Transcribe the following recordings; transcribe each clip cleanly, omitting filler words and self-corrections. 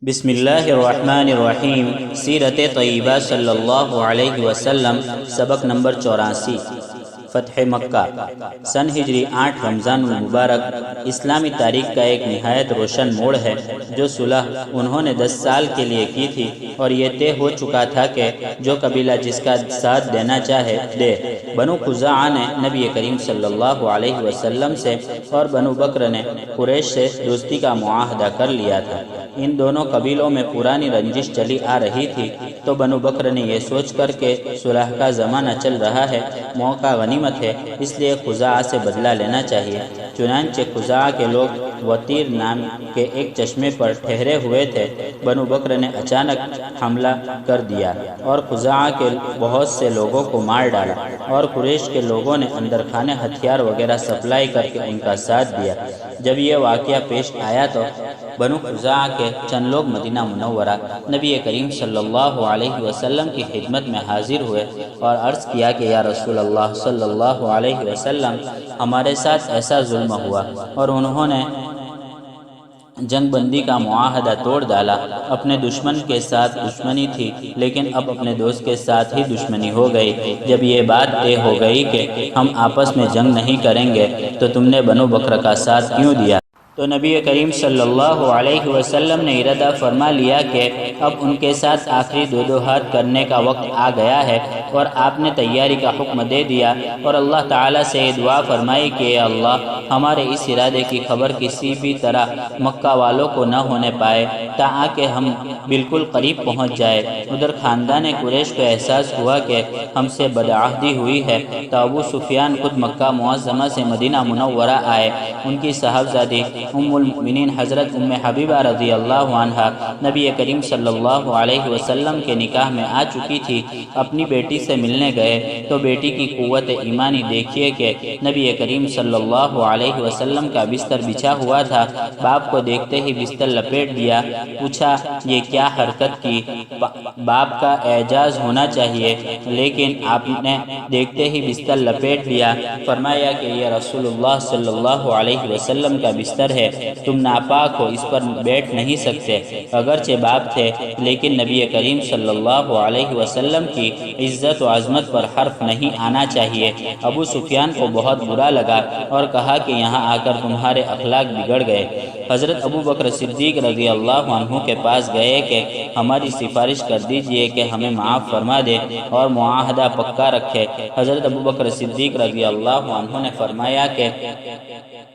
بسم اللہ الرحمن الرحیم۔ سیرت طیبہ صلی اللہ علیہ وسلم، سبق نمبر 84۔ فتح مکہ سن ہجری 8 رمضان المبارک اسلامی تاریخ کا ایک نہایت روشن موڑ ہے جو صلح انہوں نے 10 سال کے لیے کی تھی، اور یہ طے ہو چکا تھا کہ جو قبیلہ جس کا ساتھ دینا چاہے دے۔ بنو خزاعہ نے نبی کریم صلی اللہ علیہ وسلم سے اور بنو بکر نے قریش سے دوستی کا معاہدہ کر لیا تھا۔ ان دونوں قبیلوں میں پرانی رنجش چلی آ رہی تھی، تو بنو بکر نے یہ سوچ کر کہ صلح کا زمانہ چل رہا ہے، موقع غنیمت ہے، اس لیے خزاعہ سے بدلہ لینا چاہیے۔ چنانچہ خزاعہ کے لوگ وطیر نام کے ایک چشمے پر ٹھہرے ہوئے تھے۔ بنو بکر نے اچانک حملہ کر دیا اور خزاعہ کے بہت سے لوگوں کو مار ڈالا، اور قریش کے لوگوں نے اندر خانے ہتھیار وغیرہ سپلائی کر کے ان کا ساتھ دیا۔ جب یہ واقعہ پیش آیا تو بنو خزاعہ کے چند لوگ مدینہ منورہ نبی کریم صلی اللہ علیہ وسلم کی خدمت میں حاضر ہوئے اور عرض کیا کہ یا رسول اللہ صلی اللہ علیہ وسلم، ہمارے ساتھ ایسا ظلم ہوا اور انہوں نے جنگ بندی کا معاہدہ توڑ ڈالا۔ اپنے دشمن کے ساتھ دشمنی تھی، لیکن اب اپنے دوست کے ساتھ ہی دشمنی ہو گئی۔ جب یہ بات طے ہو گئی کہ ہم آپس میں جنگ نہیں کریں گے تو تم نے بنو بکر کا ساتھ کیوں دیا؟ تو نبی کریم صلی اللہ علیہ وسلم نے ارادہ فرما لیا کہ اب ان کے ساتھ آخری دو ہاتھ کرنے کا وقت آ گیا ہے، اور آپ نے تیاری کا حکم دے دیا اور اللہ تعالیٰ سے دعا فرمائی کہ اے اللہ، ہمارے اس ارادے کی خبر کسی بھی طرح مکہ والوں کو نہ ہونے پائے تاکہ ہم بالکل قریب پہنچ جائے۔ ادھر خاندان قریش کو احساس ہوا کہ ہم سے بدعہدی ہوئی ہے، تو ابو سفیان خود مکہ معظمہ سے مدینہ منورہ آئے۔ ان کی صاحبزادی ام المؤمنین حضرت ام حبیبہ رضی اللہ عنہا نبی کریم صلی اللہ علیہ وسلم کے نکاح میں آ چکی تھی۔ اپنی بیٹی سے ملنے گئے تو بیٹی کی قوت ایمانی دیکھیے کہ نبی کریم صلی اللہ علیہ وسلم کا بستر بچھا ہوا تھا۔ باپ کو دیکھتے ہی بستر لپیٹ دیا۔ پوچھا یہ کیا حرکت کی؟ باپ کا اعجاز ہونا چاہیے، لیکن آپ نے دیکھتے ہی بستر لپیٹ دیا۔ فرمایا کہ یہ رسول اللہ صلی اللہ علیہ وسلم کا بستر ہے، تم ناپاک ہو، اس پر بیٹھ نہیں سکتے۔ اگرچہ باپ تھے، لیکن نبی کریم صلی اللہ علیہ وسلم کی عزت و عظمت پر حرف نہیں آنا چاہیے۔ ابو سفیان کو بہت برا لگا اور کہا کہ یہاں آ کر تمہارے اخلاق بگڑ گئے۔ حضرت ابو بکر صدیق رضی اللہ عنہ کے پاس گئے کہ ہماری سفارش کر دیجئے کہ ہمیں معاف فرما دے اور معاہدہ پکا رکھے۔ حضرت ابو بکر صدیق رضی اللہ عنہ نے فرمایا کہ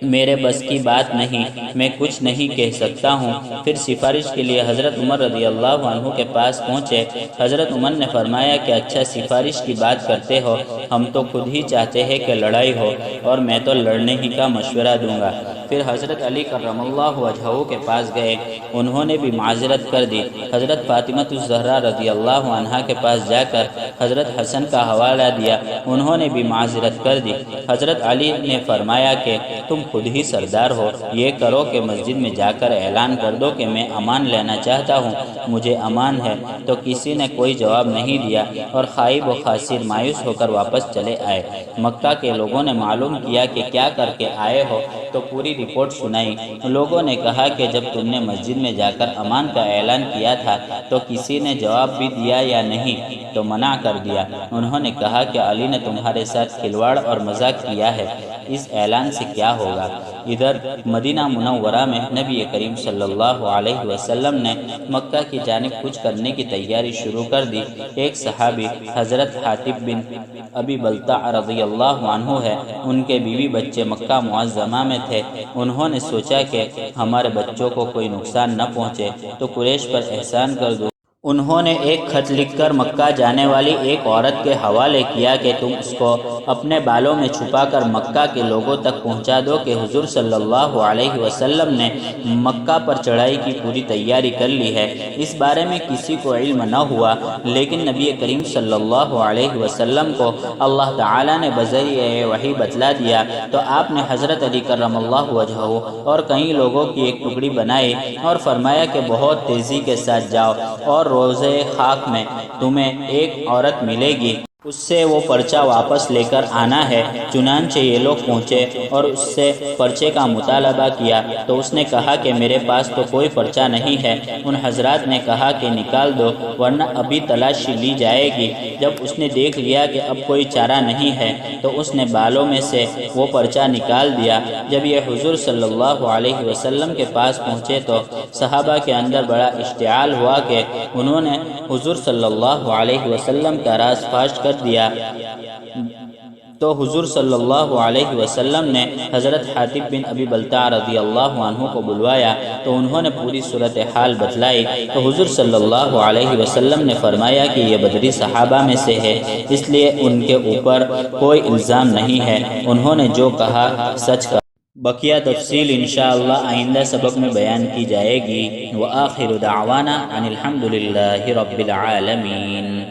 میرے بس کی بات نہیں، میں کچھ نہیں کہہ سکتا ہوں۔ پھر سفارش کے لیے حضرت عمر رضی اللہ عنہ کے پاس پہنچے۔ حضرت عمر نے فرمایا کہ اچھا، سفارش کی بات کرتے ہو، ہم تو خود ہی چاہتے ہیں کہ لڑائی ہو، اور میں تو لڑنے ہی کا مشورہ دوں گا۔ پھر حضرت علی کرم اللہ وجہہ کے پاس گئے، انہوں نے بھی معذرت کر دی۔ حضرت فاطمہ الزہرا رضی اللہ عنہا کے پاس جا کر حضرت حسن کا حوالہ دیا، انہوں نے بھی معذرت کر دی۔ حضرت علی نے فرمایا کہ تم خود ہی سردار ہو، یہ کرو کہ مسجد میں جا کر اعلان کر دو کہ میں امان لینا چاہتا ہوں، مجھے امان ہے۔ تو کسی نے کوئی جواب نہیں دیا اور خائب و خاسر مایوس ہو کر واپس چلے آئے۔ مکہ کے لوگوں نے معلوم کیا کہ کیا کر کے آئے ہو، تو پوری رپورٹ سنائی۔ لوگوں نے کہا کہ جب تم نے مسجد میں جا کر امان کا اعلان کیا تھا تو کسی نے جواب بھی دیا یا نہیں؟ تو منع کر دیا۔ انہوں نے کہا کہ علی نے تمہارے ساتھ کھلواڑ اور مذاق کیا ہے، اس اعلان سے کیا ہوگا؟ ادھر مدینہ منورہ میں نبی کریم صلی اللہ علیہ وسلم نے مکہ کی جانب کچھ کرنے کی تیاری شروع کر دی۔ ایک صحابی حضرت حاتب بن ابی بلتع رضی اللہ عنہ ہے، ان کے بیوی بچے مکہ معظمہ میں تھے۔ انہوں نے سوچا کہ ہمارے بچوں کو کوئی نقصان نہ پہنچے تو قریش پر احسان کر دو۔ انہوں نے ایک خط لکھ کر مکہ جانے والی ایک عورت کے حوالے کیا کہ تم اس کو اپنے بالوں میں چھپا کر مکہ کے لوگوں تک پہنچا دو کہ حضور صلی اللہ علیہ وسلم نے مکہ پر چڑھائی کی پوری تیاری کر لی ہے۔ اس بارے میں کسی کو علم نہ ہوا، لیکن نبی کریم صلی اللہ علیہ وسلم کو اللہ تعالیٰ نے بذریعہ وحی بتلا دیا، تو آپ نے حضرت علی کرم اللہ وجہہ اور کئی لوگوں کی ایک ٹکڑی بنائی اور فرمایا کہ بہت تیزی کے ساتھ جاؤ، اور روزے خاک میں تمہیں ایک عورت ملے گی اس سے وہ پرچہ واپس لے کر آنا ہے۔ چنانچہ یہ لوگ پہنچے اور اس سے پرچے کا مطالبہ کیا تو اس نے کہا کہ میرے پاس تو کوئی پرچہ نہیں ہے۔ ان حضرات نے کہا کہ نکال دو ورنہ ابھی تلاشی لی جائے گی۔ جب اس نے دیکھ لیا کہ اب کوئی چارہ نہیں ہے تو اس نے بالوں میں سے وہ پرچہ نکال دیا۔ جب یہ حضور صلی اللہ علیہ وسلم کے پاس پہنچے تو صحابہ کے اندر بڑا اشتعال ہوا کہ انہوں نے حضور صلی اللہ علیہ وسلم کا راز فاش کر دیا۔ تو حضور صلی اللہ علیہ وسلم نے حضرت حاتب بن ابی بلتع رضی اللہ عنہ کو بلوایا تو انہوں نے پوری صورتحال بتلائی۔ تو حضور صلی اللہ علیہ وسلم نے فرمایا کہ یہ بدری صحابہ میں سے ہے، اس لیے ان کے اوپر کوئی الزام نہیں ہے، انہوں نے جو کہا سچ کہا۔ بقیہ تفصیل انشاءاللہ آئندہ سبق میں بیان کی جائے گی۔ وآخر دعوانا ان الحمد للہ رب العالمین۔